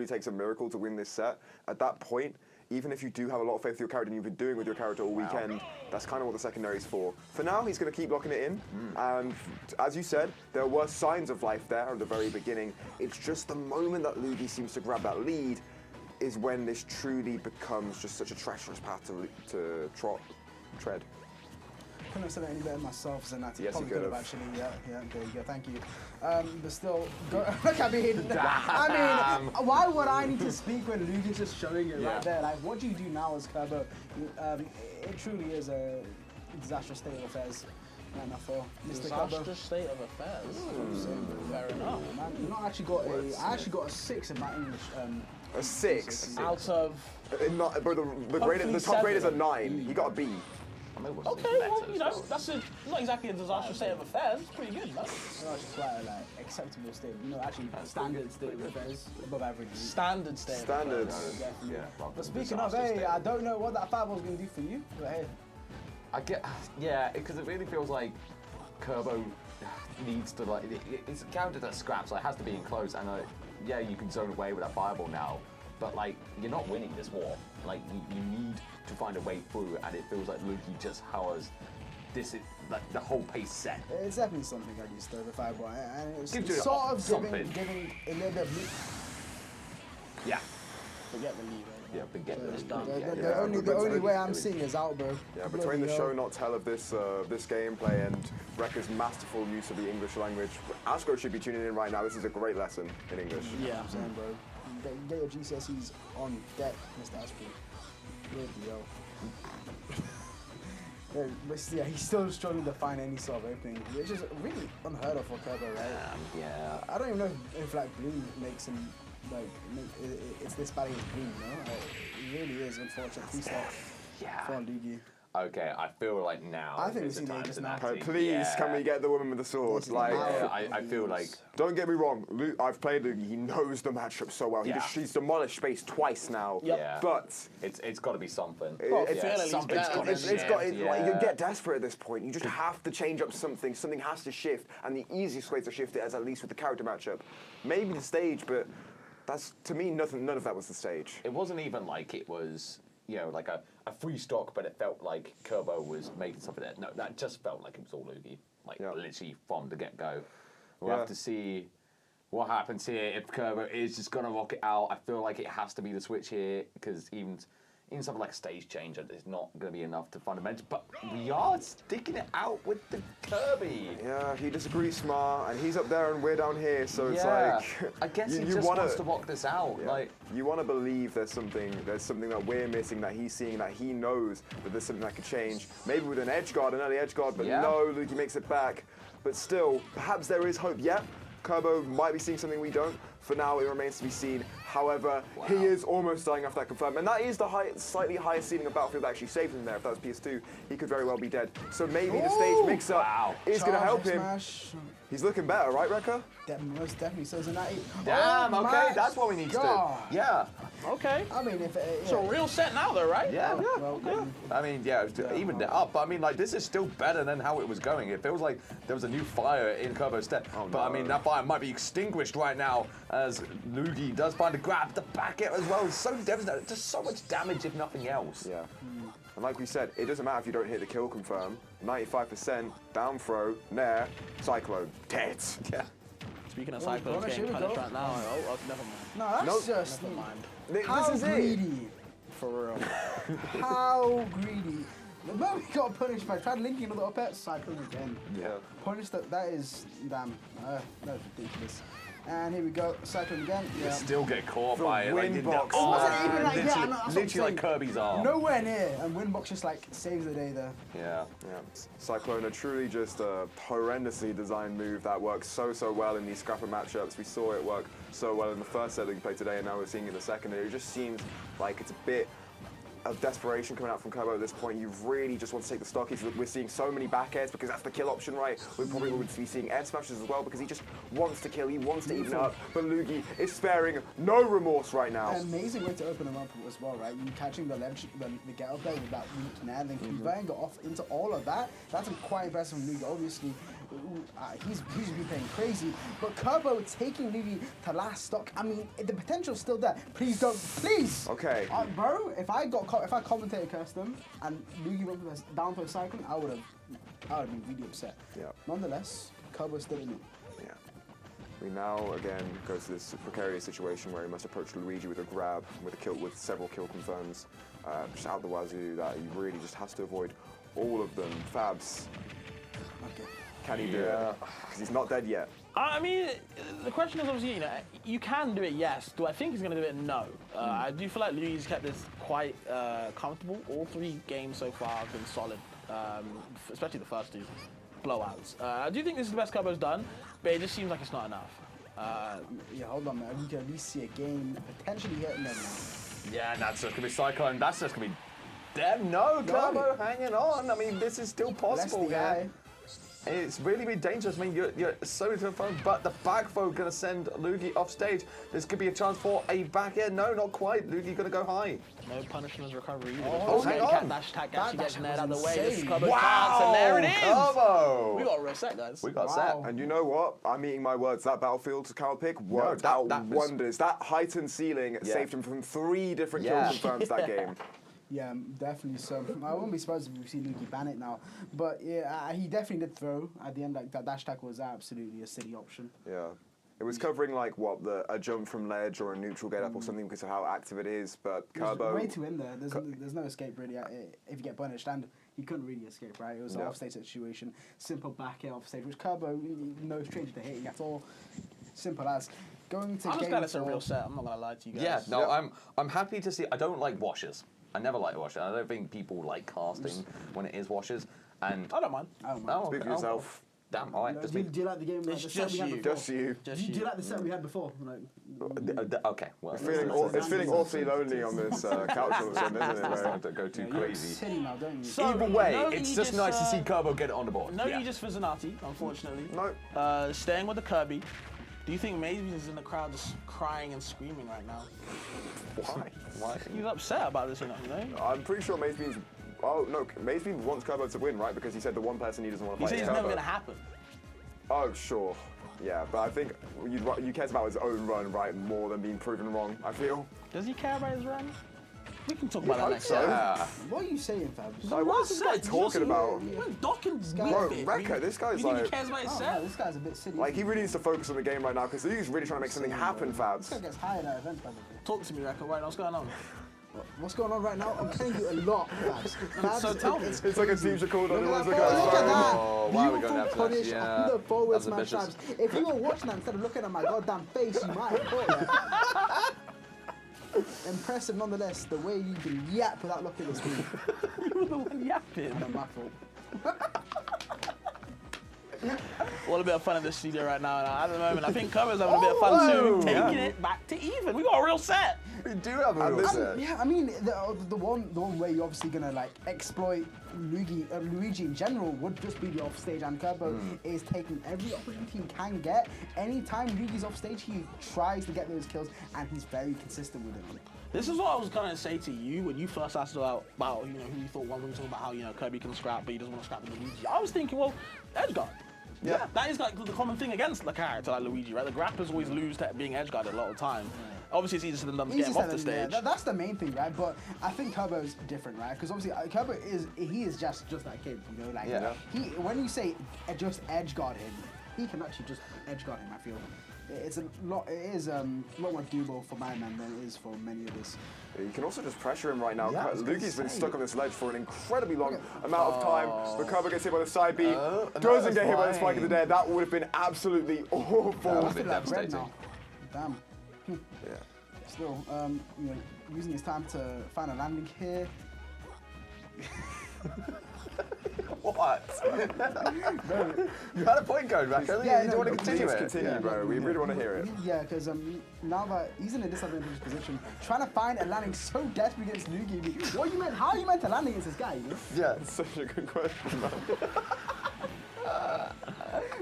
takes a miracle to win this set. At that point, even if you do have a lot of faith with your character and you've been doing with your character all weekend, that's kind of what the secondary is for. For now, he's going to keep locking it in. And as you said, there were signs of life there at the very beginning. It's just the moment that Luugi seems to grab that lead is when this truly becomes just such a treacherous path to tread. Couldn't have said it any better myself, Zenati. Yes, Probably you could have actually. Yeah, there you go. Thank you. But still, look, I mean, why would I need to speak when Luugi's just showing it right there? Like, what do you do now as Kirb0? It truly is a disastrous state of affairs. For Mr. Disastrous state of affairs. Fair enough. Man, you know, I actually got a 6 in my English. A 6? Out of... But the top grade is a 9. He got a B. Okay, well, you know, that's not exactly a disastrous state of affairs. It's pretty good, no? No, it's just quite a acceptable state. You know, actually, standard state of affairs, above average. Standard state. Standards. Yeah. But speaking of, hey, I don't know what that 5 was going to do for you, but hey. Because it really feels like Kirb0 needs to, like, it's counted as scraps, so it has to be enclosed, and yeah, you can zone away with that fireball now, but like, you're not winning this war. Like, you need to find a way through, and it feels like Luugi just has this, like, the whole pace set. It's definitely something I used to the fireball, and it's Gives you sort of something. giving a little bit of lead. Yeah. Forget the lead. Yeah, forget this done. The only way I'm seeing is out, bro. Yeah, between the show not tell of this this gameplay and Rekka's masterful use of the English language, Ashko should be tuning in right now. This is a great lesson in English. Yeah. I'm saying, bro. Get your GCSEs on deck, Mr. Ashko. Good deal. Yeah, he's still struggling to find any sort of opening, which is really unheard of for Kirb0, right? Yeah. I don't even know if like blue makes him like it's this bad against blue, you know? Like, it really is unfortunate. Please stop. For Luugi. Okay, I feel like now. I think is we've the seen time ages to now. actually- Please, can we get the woman with the sword? Like, I feel like. Don't get me wrong, I've played Luugi, he knows the matchup so well. He's demolished space twice now. Yeah. But it's got to be something. You get desperate at this point. You just have to change up something. Something has to shift, and the easiest way to shift it is at least with the character matchup. Maybe the stage, but that's, to me, none of that was the stage. It wasn't even like it was, you know, like a free stock, but it felt like Kirb0 was making something there. No, that just felt like it was all Luugi, like literally from the get-go. We'll have to see what happens here if Kirb0 is just going to rock it out. I feel like it has to be the switch here, because even something like a stage changer is not going to be enough to fundamental, but we are sticking it out with the Kirby. Yeah, he disagrees smart, and he's up there and we're down here, so it's like... I guess he just wants to rock this out. Yeah. Like, you want to believe there's something that we're missing, that he's seeing, that he knows that there's something that could change. Maybe with an edge guard, an early edge guard, but no, Luugi makes it back. But still, perhaps there is hope. Yeah, Kirb0 might be seeing something we don't. For now, it remains to be seen. However, he is almost dying after that confirmed. And that is the slightly higher ceiling of Battlefield that actually saved him there. If that was PS2, he could very well be dead. So maybe the stage mix-up is going to help him. Smash. He's looking better, right, Rekka? Most definitely. So Zenati. damn, okay, that's what we need to do. Yeah. Okay. I mean, if So real set now, though, right? Yeah. Well, I mean, evened it up. But I mean, like, this is still better than how it was going. It feels like there was a new fire in Kirb0's step. But I mean, that fire might be extinguished right now as Luugi does find a grab to back it as well. It's so devastating. Just so much damage, if nothing else. Yeah. And like we said, it doesn't matter if you don't hit the kill confirm. 95%, down throw, nair, cyclone, dead. Yeah. Speaking of cyclones getting punished right now, never mind. No, that's just... Never mind. How this is greedy. For real. How greedy. The moment he got punished by tried linking another up at cycling again. Yeah. Punished, that is, damn, that was ridiculous. And here we go, cycling again. You still get caught by it. wind box. It wasn't even like, literally like Kirby's arm. Nowhere near, and Windbox just like saves the day there. Yeah. Cyclone, truly just a horrendously designed move that works so well in these scrapper matchups. We saw it work so well in the first set that we played today, and now we're seeing it in the second. It just seems like it's a bit of desperation coming out from Kirb0 at this point. You really just want to take the stock. We're seeing so many back airs because that's the kill option, right? We probably would be seeing air smashes as well because he just wants to kill, he wants to even up. But Luugi is sparing no remorse right now. An amazing way to open him up as well, right? You catching the ledge, the get up there with that weak nair, and then converting it off into all of that. That's quite impressive from Luugi. Obviously, he's been playing crazy. But Kirb0 taking Luugi to last stock, I mean, the potential's still there. Please don't, please! Okay. Bro, if I commentated cursed them and Luugi went for the down throw cycling, I would have been really upset. Yeah. Nonetheless, Kirb0's still in it. Yeah. We now again go to this precarious situation where he must approach Luigi with a grab, with several kill confirms, just out the wazoo that he really just has to avoid all of them. Fabs, Okay. can he do it? Because he's not dead yet. I mean, the question is obviously, you know, you can do it, yes. Do I think he's going to do it? No. I do feel like Luigi's kept this quite comfortable. All 3 games so far have been solid, especially the first 2 blowouts. I do think this is the best Kirb0's done, but it just seems like it's not enough. Yeah, hold on, man. We can at least see a game potentially hitting them now. Yeah, and that's just going to be Cyclone. That's just going to be damn no, Kirb0 hanging on. I mean, this is still possible here. It's really, really dangerous. I mean, you're so into the phone, but the back throw going to send Luugi off stage. This could be a chance for a back air. No, not quite. Luugi going to go high. No punishment recovery either. Oh, hang on. Dash attack actually gets nailed out of the way. insane. This Kirb0 Wow, can't, and there it is. Kirb0. We got a real set, guys. We got Wow. set. And you know what? I'm eating my words. That battlefield counter pick worked out that was- wonders. That heightened ceiling saved him from 3 different kill confirms that game. Yeah, definitely. So I wouldn't be surprised if we see Luugi ban it now. But yeah, he definitely did throw at the end. Like that dash attack was absolutely a silly option. Yeah. It was covering like a jump from ledge or a neutral get up or something because of how active it is. But There's Kirb0, way too in there. There's no escape really. If you get punished, and he couldn't really escape, right? It was an off-stage situation. Simple back air off-stage, which Kirb0, no stranger to hitting at all. Simple as. Going to I'm just game glad it's a 4. real set. I'm not going to lie to you guys. Yeah, no, I'm happy to see. I don't like washes. I never like washes. I don't think people like casting when it is washes. And I don't mind. I don't mind. speak for yourself. Damn, all right. Just Do me. you like the game? Like It's the set just we had you. before? Just you. Just Do you like the set we had before? Like, Okay, well, It's feeling awfully lonely on this couch all of a sudden, isn't it? let's Bro? not go too you look crazy. silly now, don't you? So- Either way, No it's Aegis, just nice to see Kirb0 get it on the board. No Yeah. Aegis for Zanati, unfortunately. No. Staying with the Kirby. Do you think Mazebean's in the crowd just crying and screaming right now? Why? He's upset about this, you know? I'm pretty sure Mazebean's. Oh no, Mazebean wants Kirb0 to win, right? Because he said the one person he doesn't want to He fight says is it's never Kirb0. going to happen. Oh sure, yeah, but I think you cares about his own run, right, more than being proven wrong. I feel. Does he care about his run? We can talk about that hope next so. time. Yeah. What are you saying, Fabs? Like, what is this guy talking about? Dawkins Bro, Rekka, this guy's you think like- he cares about his Oh, set? no, this guy's a bit silly. Like he really needs to focus on the game right now because he's really trying to make something happen, This Fabs. guy gets high in that event, probably. Talk to me, Rekka. Right now, what's going on? What's going on right now? I'm telling you a lot, Fabs. Fabs, So tell me. It's like a team's called on. Look Look at at that! that. Oh, why are we Beautiful going after that? punish Yeah, on the forwards, that man, was Fabs. ambitious. If you were watching that instead of looking at my goddamn face, you might have thought that. Impressive nonetheless, the way you can yap without looking at the screen. You were the one yapping. Not my fault. All a bit of fun in the studio right now. And at the moment, I think Kirby's having a bit of fun too, taking it back to even. We got a real set. We do have a And real this- set. Yeah, I mean, the one way you're obviously gonna like exploit Luigi in general would just be the offstage, and Kirb0 is taking every opportunity he can get. Anytime Luigi's offstage, he tries to get those kills, and he's very consistent with it. This is what I was gonna say to you when you first asked about you know who you thought one. When we were talking about how Kirby can scrap, but he doesn't want to scrap with Luigi. I was thinking, well, Edgeguard. Yeah, that is like the common thing against the character like Luigi, right? The grappers always lose to being edgeguarded a lot of the time. Obviously, it's easier than get him off the stage. Yeah, that's the main thing, right? But I think Kirb0 is different, right? Because obviously Kirb0 is just that kid, you know. Like when you say just edge guard him, he can actually just edge guard him. I feel it is a lot more doable for my man than it is for many of us. You can also just pressure him right now. Yeah, I was gonna Luugi's been say. stuck on this ledge for an incredibly long amount of time. But Kirb0 gets hit by the side B, doesn't get hit by the spike of the dead. That would have been absolutely awful. That I would've feel been like red devastating. now. Damn. Yeah. Still, you know, using his time to find a landing here. What? You had a point going, Rekka. Yeah, Do you no, want to continue Please it? continue, bro. We really want to hear it. Yeah, because now that he's in a disadvantaged position, trying to find a landing so desperate against Luugi. What you meant? How you meant to land against this guy? You know? Yeah. That's such a good question, man.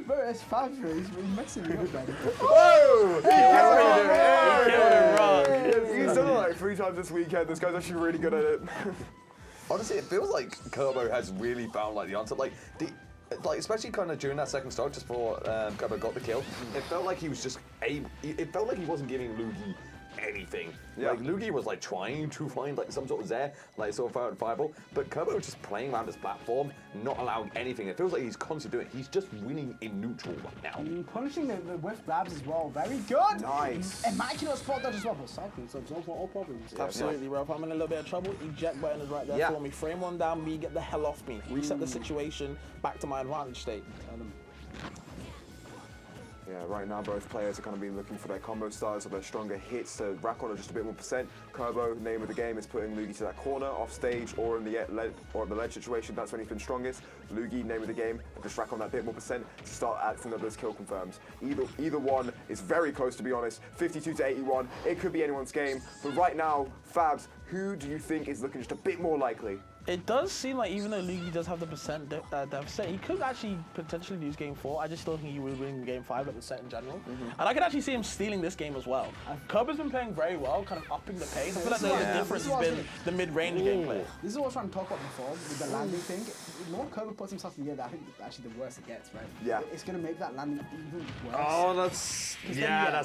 Bro, it's fab, bro. He's messing me up, man. Whoa! Hey, He's done it like 3 times this weekend. This guy's actually really good at it. Honestly, it feels like Kirb0 has really found like the answer. Like like especially kind of during that second stock, just before Kirby got the kill, it felt like he was just it felt like he wasn't giving Luugi anything. Yeah. Like Luugi was like trying to find like some sort of Zair, like sort of fireball, but Kirby was just playing around his platform, not allowing anything. It feels like he's constantly doing it. He's just winning in neutral right now. Punishing the whiff grabs as well. Very good. Nice. Immaculate spot dodge as well. But cycling subs over all problems. Absolutely, bro. If I'm in a little bit of trouble, eject button is right there for me. Frame one down, me, get the hell off me. Reset the situation back to my advantage state. Yeah, right now both players are going to be looking for their combo styles or their stronger hits to rack on just a bit more percent. Kirb0, name of the game, is putting Luugi to that corner, off stage, or in the ledge situation. That's when he's been strongest. Luugi, name of the game, just rack on that bit more percent to start acting up those kill confirms. Either one is very close, to be honest. 52 to 81. It could be anyone's game, but right now, Fabs, who do you think is looking just a bit more likely? It does seem like even though Luugi does have the percent deficit, he could actually potentially lose game 4. I just still think he will win game 5 at the set in general. And I could actually see him stealing this game as well. Kirby's been playing very well, kind of upping the pace. I feel like the difference has been the mid-range gameplay. This is what I was trying to talk about before with the landing thing. The more Kirby puts himself in the air, I think actually the worse it gets, right? Yeah. It's going to make that landing even worse. Oh, that's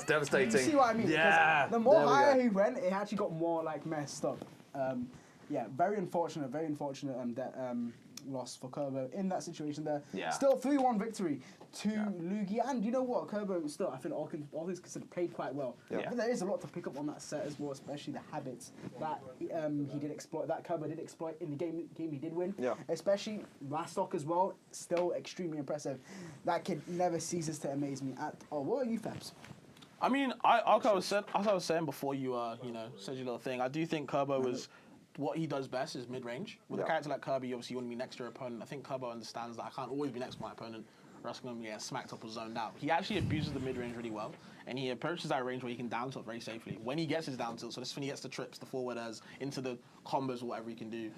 devastating. You see what I mean? Yeah. Because the more higher he went, it actually got more like messed up. Yeah, very unfortunate loss for Kirb0 in that situation there. Yeah. Still 3-1 victory to Luugi, and you know what, Kirb0 still, I think all things considered, played quite well. Yeah. But there is a lot to pick up on that set as well, especially the habits that he did exploit, that Kirb0 did exploit in the game he did win. Yeah. Especially last stock as well, still extremely impressive. That kid never ceases to amaze me at all. What are you, Fabs? I mean, as I was saying before you said your little thing, I do think Kirb0 was what he does best is mid-range. With a character like Kirby, obviously you want to be next to your opponent. I think Kirb0 understands that I can't always be next to my opponent, or else I'm going to get smacked up or zoned out. He actually abuses the mid-range really well, and he approaches that range where he can down tilt very safely. When he gets his down tilt, so this is when he gets the trips, the forwarders, into the combos or whatever he can do.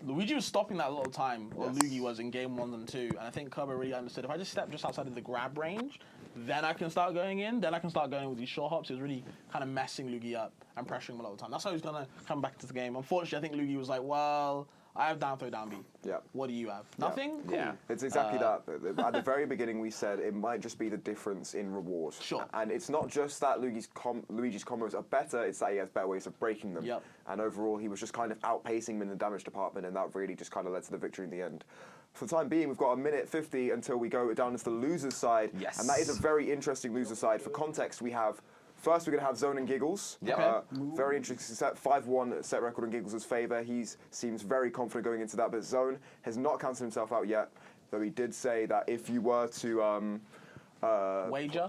Luigi was stopping that a lot of time, or Luugi was in game 1 and 2, and I think Kirby really understood, if I just step just outside of the grab range, then I can start going in, then I can start going with these short hops. It was really kind of messing Luugi up and pressuring him a lot of the time. That's how he was going to come back to the game. Unfortunately, I think Luugi was like, well, I have down throw, down B. Yeah. What do you have? Nothing? Cool. Yeah. It's exactly that. At the very beginning, we said it might just be the difference in reward. Sure. And it's not just that Luigi's combos are better, it's that he has better ways of breaking them. Yep. And overall, he was just kind of outpacing him in the damage department, and that really just kind of led to the victory in the end. For the time being, we've got a minute 50 until we go down into the loser's side. Yes. And that is a very interesting loser's side. For context, we're going to have Zone and Giggles. Yep. Very interesting set. 5-1 set record in Giggles' favour. He seems very confident going into that, but Zone has not counted himself out yet, though he did say that if you were to Wager,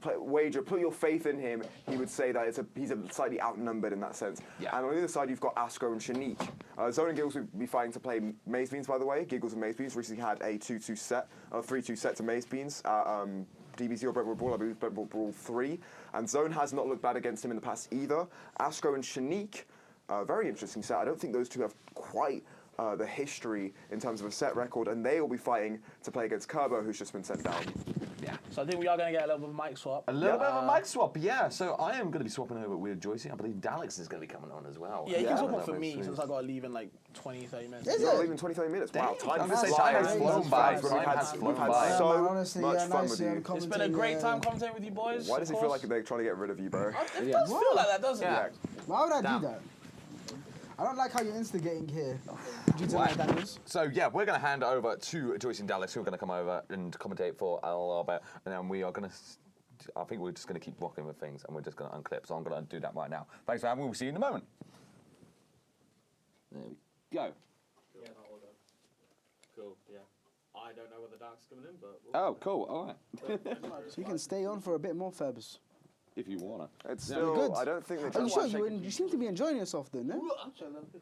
put your faith in him, he would say that he's slightly outnumbered in that sense. Yeah. And on the other side, you've got Astro and Shanique. Zone and Giggles would be fighting to play Maze Beans, by the way. Giggles and Maze Beans recently had a 2-2 set, 3-2 set to Maze Beans at DBZ or Brentwood Brawl, I believe Brentwood Brawl 3. And Zone has not looked bad against him in the past either. Astro and Shanique, very interesting set. I don't think those two have quite the history in terms of a set record, and they will be fighting to play against Kirb0, who's just been sent down. Yeah. So I think we are going to get a little bit of a mic swap. A little bit of a mic swap, yeah. So I am going to be swapping over with Joycey. I believe Daleks is going to be coming on as well. Yeah, you can swap that up for me makes since I got to leave in like 20, 30 minutes. Is You're it? leaving 20, 30 minutes. Wow, Dang, time I'm gonna say flies. time has flown by. We've Time has flown had by. so Man, honestly, much yeah, fun nice, with yeah, you. It's been a great time commentating with you boys. Why does of it feel course. like they're trying to get rid of you, bro? It does feel like that, doesn't Yeah. it? Why would I Damn. do that? I don't like how you're instigating here. Due to my Daniels. So yeah, we're going to hand over to Joyce and Dallas, who are going to come over and commentate for a little bit, and then we are going to. I think we're just going to keep rocking with things, and we're just going to unclip. So I'm going to do that right now. Thanks for having me. We'll see you in a moment. There we go. Yeah, that order. Cool, yeah. I don't know whether Dark's coming in, but... Oh, cool. All right. So you can stay on for a bit more, Febs. If you wanna. It's Yeah, still, good. I don't think Are you they're sure you seem to be enjoying yourself then, eh?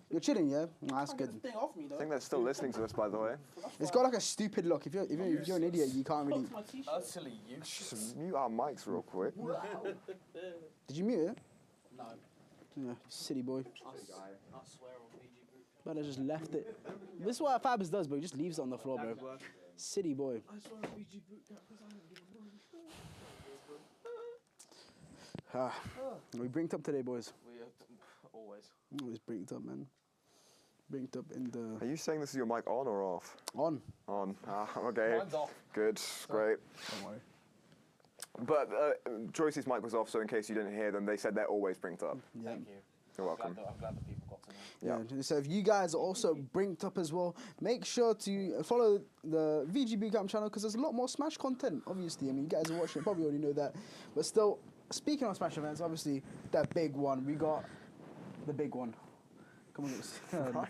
You're chilling, yeah? That's good. Thing off me, though. I think they're still listening to us, by the way. It's got like a stupid look. If you're an idiot, you can't really. Utterly useless. Just mute our mics real quick. Did you mute it? No. Yeah, city boy. I swear on VGBootCamp. But I just left it. This is what Fabs does, bro. He just leaves it on the floor, bro. City boy. I swear on VGBootCamp because I don't give a money. We brinked up today, boys. We always. Always brinked up, man. Brinked up in Are the you saying this is your mic on or off? on. On. Okay. Mine's off. Good. Great. Don't worry. But Joyce's mic was off, so in case you didn't hear them, they said they're always brinked up. Yeah. Thank you. You're welcome. I'm glad that people got to know. Yeah. So if you guys are also brinked up as well, make sure to follow the VGBootCamp channel because there's a lot more Smash content, obviously. I mean, you guys are watching it, probably already know that. But still, speaking of Smash events, obviously, that big one, we got the big one. Come on,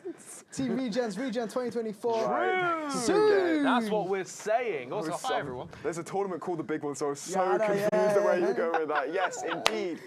Team Regen 2024. Right. Soon! That's what we're saying. Also, With hi some- everyone. There's a tournament called the Big One, so I was Yeah, I so know, confused yeah, the way yeah. you go with that. Yes, indeed.